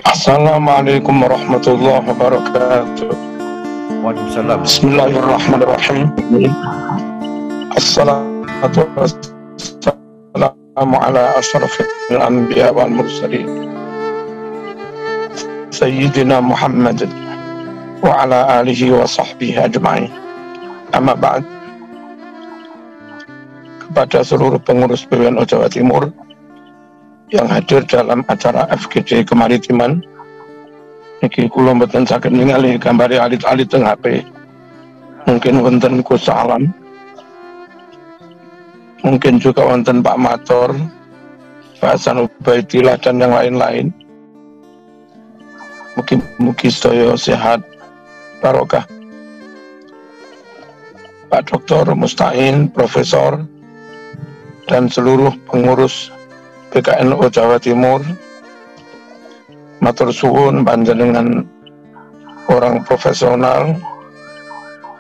Assalamualaikum warahmatullahi wabarakatuh. Waalaikumsalam. Bismillahirrahmanirrahim. Assalatu wassalamu ala asyrafil anbiya wal mursalin Sayyidina Muhammad wa ala alihi wa sahbihi ajma'in. Amma ba'd. Kepada seluruh pengurus PWNU Jawa Timur yang hadir dalam acara FGD Kemaritiman, niki kula mboten saged ningali gambare alit-alit teng HP. Mungkin wonten Gus Salam, mungkin juga wonten Pak Mator, Pak Hasan Ubaidillah dan yang lain-lain. Mugi sedaya sehat barokah. Pak Dr. Mustain, Profesor, dan seluruh pengurus PKNU Jawa Timur, matur suwun panjenengan orang profesional,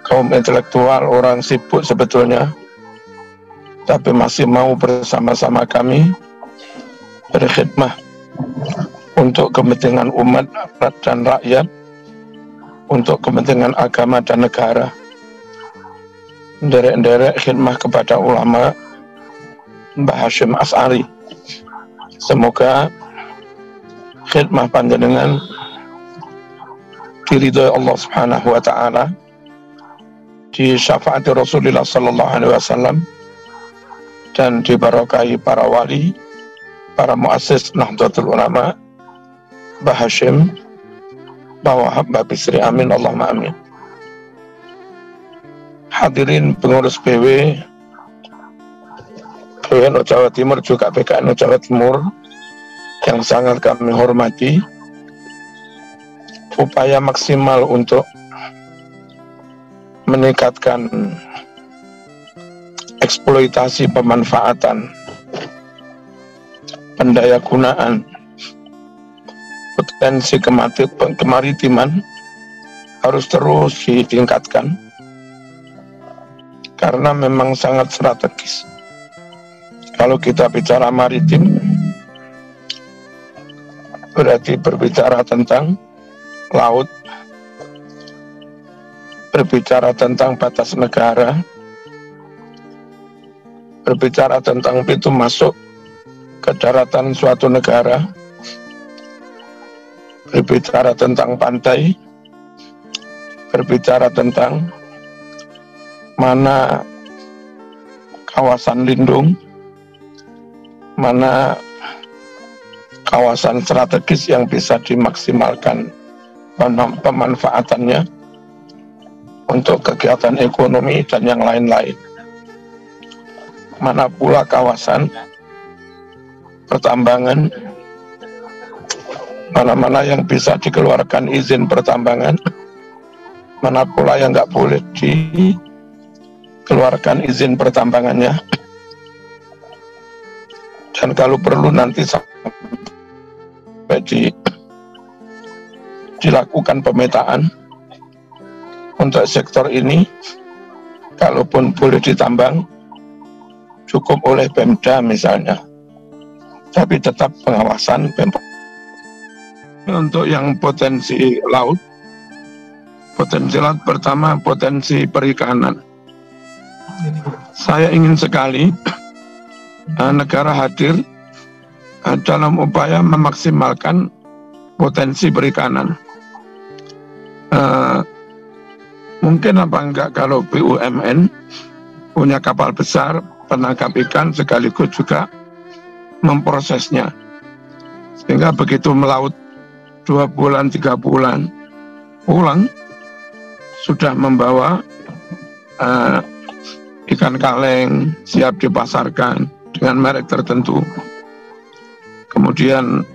kaum intelektual, orang sibuk sebetulnya, tapi masih mau bersama-sama kami berkhidmah untuk kepentingan umat dan rakyat, untuk kepentingan agama dan negara. Nderek-nderek khidmah kepada ulama Mbah Hashim As'ari. Semoga khidmah panjenengan diridhoi Allah Subhanahu wa taala, di syafaati Rasulullah sallallahu alaihi wasallam, dan diberkahi para wali, para muassis Nahdlatul Ulama, Mbah Hashim, Mbah Wahab, Mbah Bisri, amin Allahumma amin. Hadirin pengurus PWNU Jawa Timur, juga PKNU Jawa Timur yang sangat kami hormati, upaya maksimal untuk meningkatkan eksploitasi pemanfaatan pendayagunaan potensi kemaritiman harus terus ditingkatkan karena memang sangat strategis. Kalau kita bicara maritim, berarti berbicara tentang laut, berbicara tentang batas negara, berbicara tentang pintu masuk ke daratan suatu negara, berbicara tentang pantai, berbicara tentang mana kawasan lindung, mana kawasan strategis yang bisa dimaksimalkan pemanfaatannya untuk kegiatan ekonomi dan yang lain-lain. Mana pula kawasan pertambangan, mana-mana yang bisa dikeluarkan izin pertambangan, mana pula yang nggak boleh dikeluarkan izin pertambangannya. Dan kalau perlu nanti sampai dilakukan pemetaan untuk sektor ini, kalaupun boleh ditambang, cukup oleh Pemda misalnya, tapi tetap pengawasan Pemda. Untuk yang potensi laut pertama, potensi perikanan. Saya ingin sekali negara hadir dalam upaya memaksimalkan potensi perikanan. Mungkin apa enggak kalau BUMN punya kapal besar penangkap ikan sekaligus juga memprosesnya, sehingga begitu melaut 2 bulan 3 bulan pulang sudah membawa ikan kaleng siap dipasarkan dengan merek tertentu. Kemudian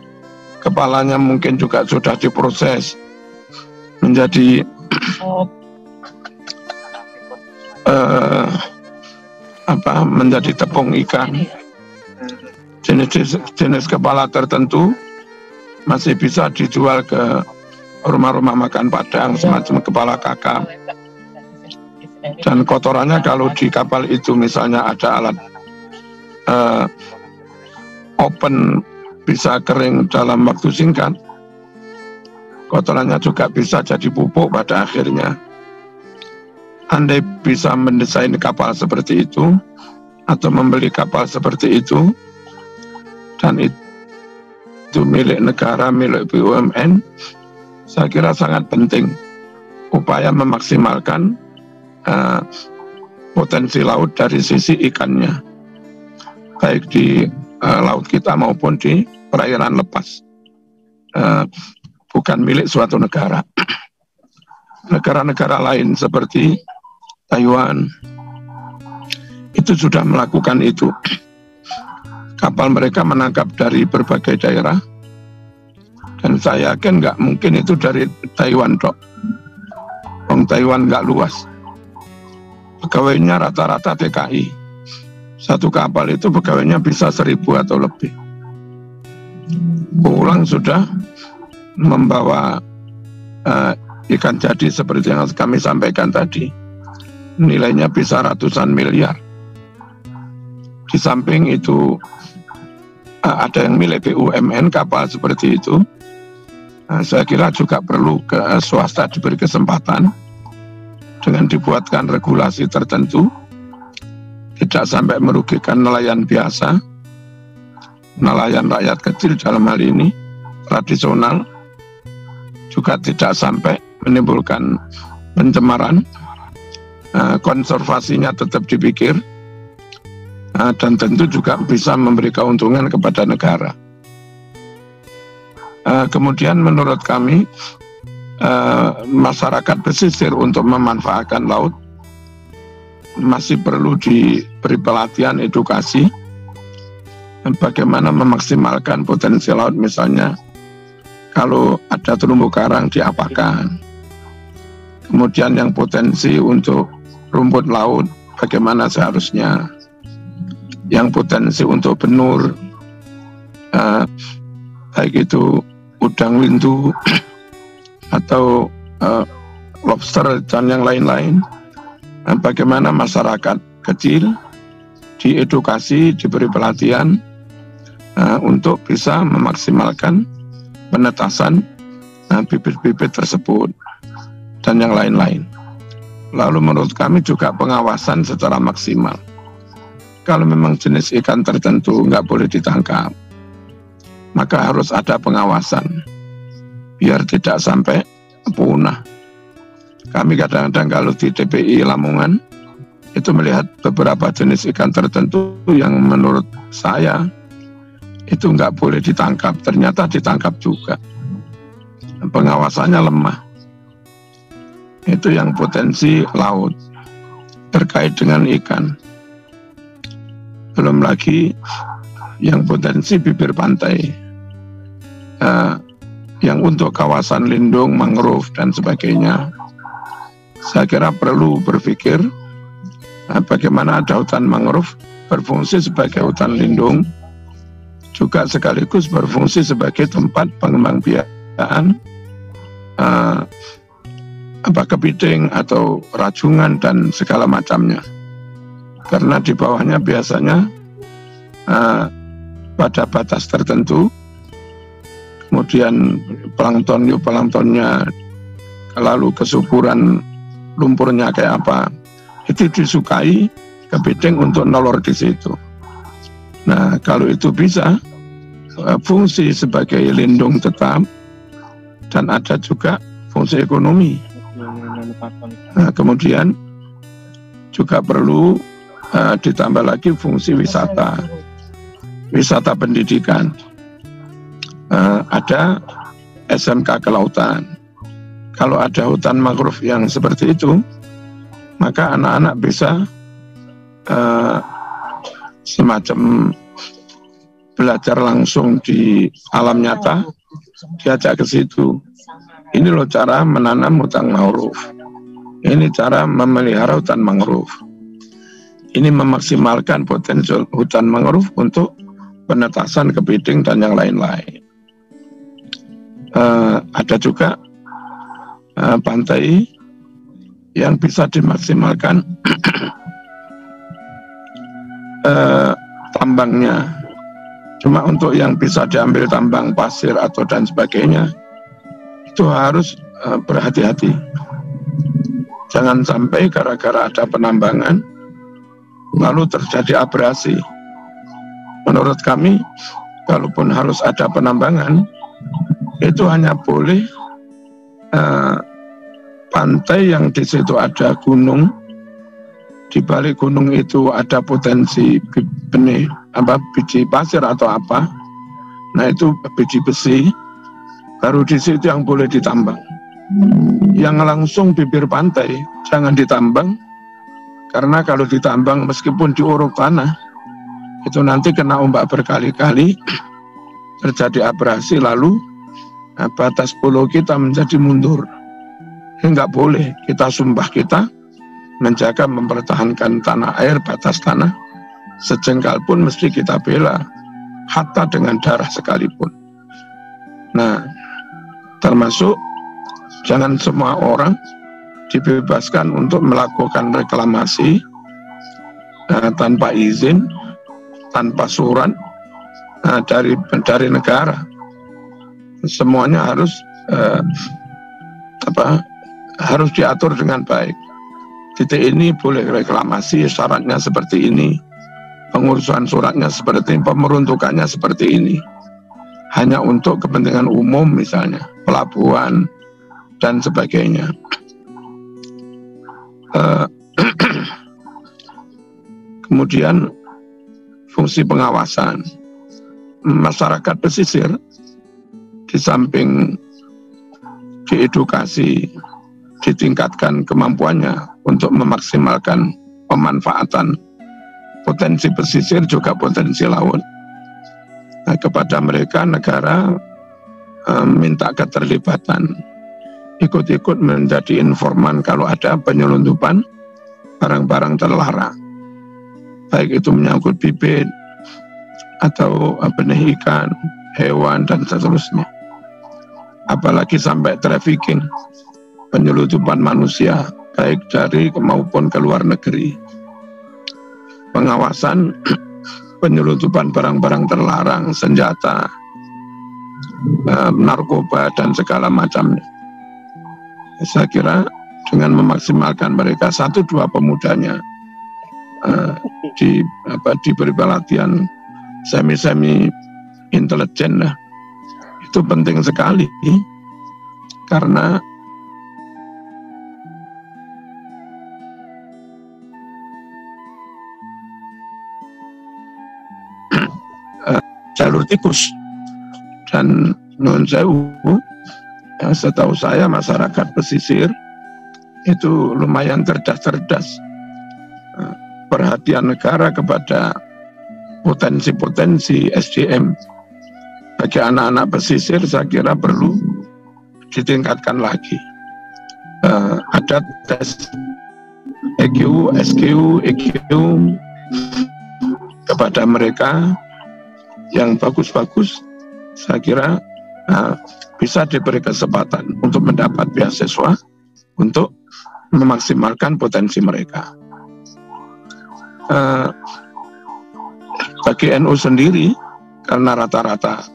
kepalanya mungkin juga sudah diproses menjadi menjadi tepung ikan. Jenis kepala tertentu masih bisa dijual ke rumah-rumah makan Padang, semacam kepala kakap. Dan kotorannya kalau di kapal itu misalnya ada alat open, bisa kering dalam waktu singkat, kotorannya juga bisa jadi pupuk pada akhirnya. Andai bisa mendesain kapal seperti itu atau membeli kapal seperti itu, dan itu milik negara, milik BUMN, saya kira sangat penting upaya memaksimalkan potensi laut dari sisi ikannya, baik di laut kita maupun di perairan lepas, bukan milik suatu negara. Negara-negara lain seperti Taiwan itu sudah melakukan itu. Kapal mereka menangkap dari berbagai daerah, dan saya yakin nggak mungkin itu dari Taiwan dok. Taiwan nggak luas, pegawainya rata-rata TKI. Satu kapal itu pegawainya bisa 1000 atau lebih. Pulang sudah membawa ikan jadi seperti yang kami sampaikan tadi. Nilainya bisa ratusan miliar. Di samping itu ada yang milik BUMN kapal seperti itu. Saya kira juga perlu ke swasta diberi kesempatan dengan dibuatkan regulasi tertentu, tidak sampai merugikan nelayan biasa, nelayan rakyat kecil dalam hal ini tradisional, juga tidak sampai menimbulkan pencemaran. Konservasinya tetap dipikir, dan tentu juga bisa memberi keuntungan kepada negara. Kemudian menurut kami masyarakat pesisir untuk memanfaatkan laut masih perlu diberi pelatihan edukasi bagaimana memaksimalkan potensi laut. Misalnya kalau ada terumbu karang diapakan, kemudian yang potensi untuk rumput laut bagaimana seharusnya, yang potensi untuk benur, baik itu udang windu atau lobster dan yang lain-lain, bagaimana masyarakat kecil diedukasi, diberi pelatihan untuk bisa memaksimalkan penetasan bibit-bibit tersebut dan yang lain-lain. Lalu menurut kami juga pengawasan secara maksimal. Kalau memang jenis ikan tertentu nggak boleh ditangkap, maka harus ada pengawasan biar tidak sampai punah. Kami kadang-kadang kalau di TPI Lamongan itu melihat beberapa jenis ikan tertentu yang menurut saya itu nggak boleh ditangkap, ternyata ditangkap juga. Pengawasannya lemah. Itu yang potensi laut terkait dengan ikan. Belum lagi yang potensi bibir pantai, yang untuk kawasan lindung, mangrove dan sebagainya. Saya kira perlu berpikir bagaimana ada hutan mangrove berfungsi sebagai hutan lindung, juga sekaligus berfungsi sebagai tempat pengembangbiakan kepiting atau rajungan dan segala macamnya. Karena di bawahnya biasanya pada batas tertentu, kemudian planktonnya, lalu kesuburan lumpurnya kayak apa, itu disukai kepiting untuk nolor di situ. Nah, kalau itu bisa fungsi sebagai lindung tetap dan ada juga fungsi ekonomi. Nah, kemudian juga perlu ditambah lagi fungsi wisata pendidikan. Ada SMK kelautan. Kalau ada hutan mangrove yang seperti itu, maka anak-anak bisa semacam belajar langsung di alam nyata, diajak ke situ. Ini loh cara menanam hutan mangrove. Ini cara memelihara hutan mangrove. Ini memaksimalkan potensi hutan mangrove untuk penetasan kepiting dan yang lain-lain. Ada juga pantai yang bisa dimaksimalkan tambangnya. Cuma untuk yang bisa diambil tambang pasir atau dan sebagainya, itu harus berhati-hati. Jangan sampai gara-gara ada penambangan lalu terjadi abrasi. Menurut kami, kalaupun harus ada penambangan, itu hanya boleh pantai yang di situ ada gunung, di balik gunung itu ada potensi benih biji pasir atau apa. Nah itu biji besi, baru di situ yang boleh ditambang. Yang langsung bibir pantai jangan ditambang, karena kalau ditambang meskipun diuruk tanah, itu nanti kena ombak berkali-kali, terjadi abrasi, lalu batas pulau kita menjadi mundur. Nggak boleh, kita sumpah kita menjaga mempertahankan tanah air, batas tanah, sejengkal pun mesti kita bela, hatta dengan darah sekalipun. Nah, termasuk jangan semua orang dibebaskan untuk melakukan reklamasi tanpa izin, tanpa surat dari negara. Semuanya harus harus diatur dengan baik. Titik ini boleh reklamasi, syaratnya seperti ini, pengurusan suratnya seperti ini, pemeruntukannya seperti ini. Hanya untuk kepentingan umum misalnya, pelabuhan, dan sebagainya. Kemudian fungsi pengawasan. Masyarakat pesisir di samping diedukasi, ditingkatkan kemampuannya untuk memaksimalkan pemanfaatan potensi pesisir juga potensi laut. Nah, kepada mereka negara minta keterlibatan, ikut-ikut menjadi informan kalau ada penyelundupan barang-barang terlarang, baik itu menyangkut bibit atau benih ikan, hewan, dan seterusnya. Apalagi sampai trafficking, penyelundupan manusia, baik dari maupun ke luar negeri. Pengawasan penyelundupan barang-barang terlarang, senjata, narkoba, dan segala macamnya. Saya kira dengan memaksimalkan mereka, 1-2 pemudanya diberi pelatihan semi-semi intelijen, itu penting sekali, karena jalur tikus. Dan non sewu, setahu saya masyarakat pesisir itu lumayan cerdas-cerdas. Perhatian negara kepada potensi-potensi SDM bagi anak-anak pesisir saya kira perlu ditingkatkan lagi. Ada tes EQ, SQ, EQ kepada mereka yang bagus-bagus, saya kira bisa diberi kesempatan untuk mendapat beasiswa untuk memaksimalkan potensi mereka. Bagi NU sendiri, karena rata-rata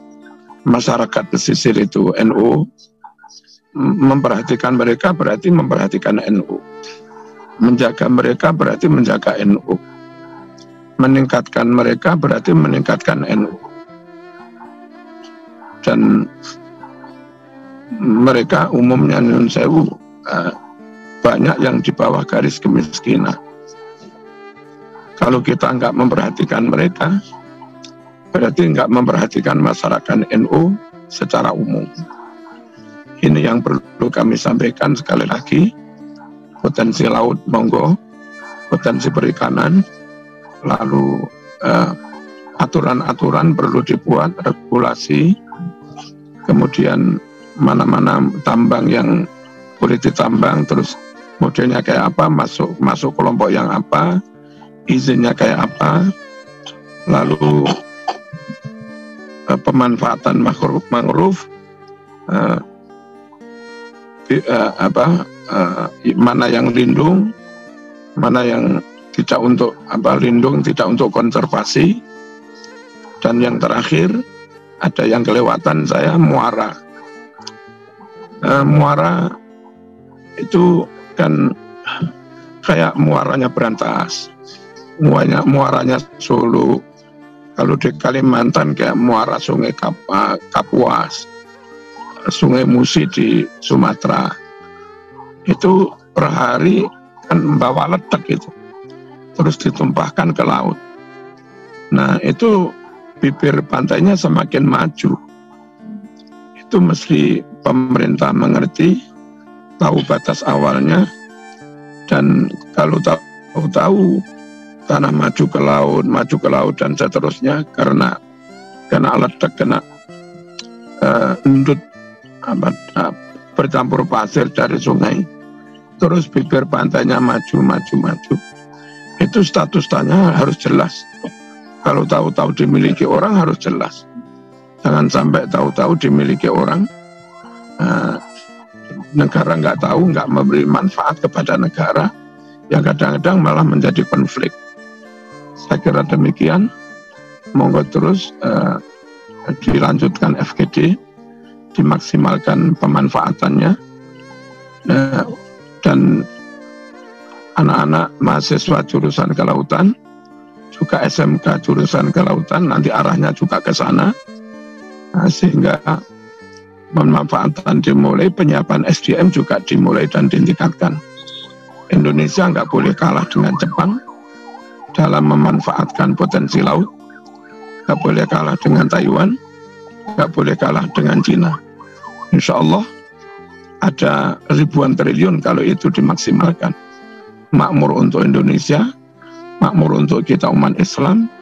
masyarakat pesisir itu NU, memperhatikan mereka berarti memperhatikan NU, menjaga mereka berarti menjaga NU, meningkatkan mereka berarti meningkatkan NU. Dan mereka umumnya nyun sewu banyak yang di bawah garis kemiskinan. Kalau kita nggak memperhatikan mereka, berarti nggak memperhatikan masyarakat NU secara umum. Ini yang perlu kami sampaikan sekali lagi. Potensi laut monggo, potensi perikanan, lalu aturan-aturan perlu dibuat, regulasi, kemudian mana-mana tambang yang boleh ditambang, terus modelnya kayak apa, masuk kelompok yang apa, izinnya kayak apa, lalu pemanfaatan mangrove, mana yang lindung, mana yang tidak untuk lindung, tidak untuk konservasi, dan yang terakhir ada yang kelewatan saya, muara. muara itu kan kayak muaranya Berantas, muaranya Solo. Kalau di Kalimantan kayak muara Sungai Kapuas, Sungai Musi di Sumatera. Itu per hari kan membawa letek itu, terus ditumpahkan ke laut. Nah itu bibir pantainya semakin maju. Itu mesti pemerintah mengerti, tahu batas awalnya, dan kalau tahu tanah maju ke laut dan seterusnya karena ledak, kena endut bercampur pasir dari sungai, terus bibir pantainya maju. Itu status tanah harus jelas. Kalau tahu-tahu dimiliki orang harus jelas. Jangan sampai tahu-tahu dimiliki orang, negara nggak tahu, nggak memberi manfaat kepada negara, yang kadang-kadang malah menjadi konflik. Saya kira demikian. Monggo terus dilanjutkan FGD, dimaksimalkan pemanfaatannya, dan anak-anak mahasiswa jurusan kelautan, juga SMK jurusan kelautan, nanti arahnya juga ke sana, sehingga pemanfaatan dimulai, penyiapan SDM juga dimulai dan ditingkatkan. Indonesia nggak boleh kalah dengan Jepang dalam memanfaatkan potensi laut, nggak boleh kalah dengan Taiwan, nggak boleh kalah dengan Cina. Insya Allah ada ribuan triliun kalau itu dimaksimalkan. Makmur untuk Indonesia, makmur untuk kita umat Islam,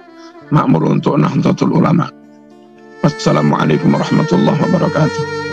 makmur untuk Nahdlatul Ulama. Wassalamualaikum warahmatullahi wabarakatuh.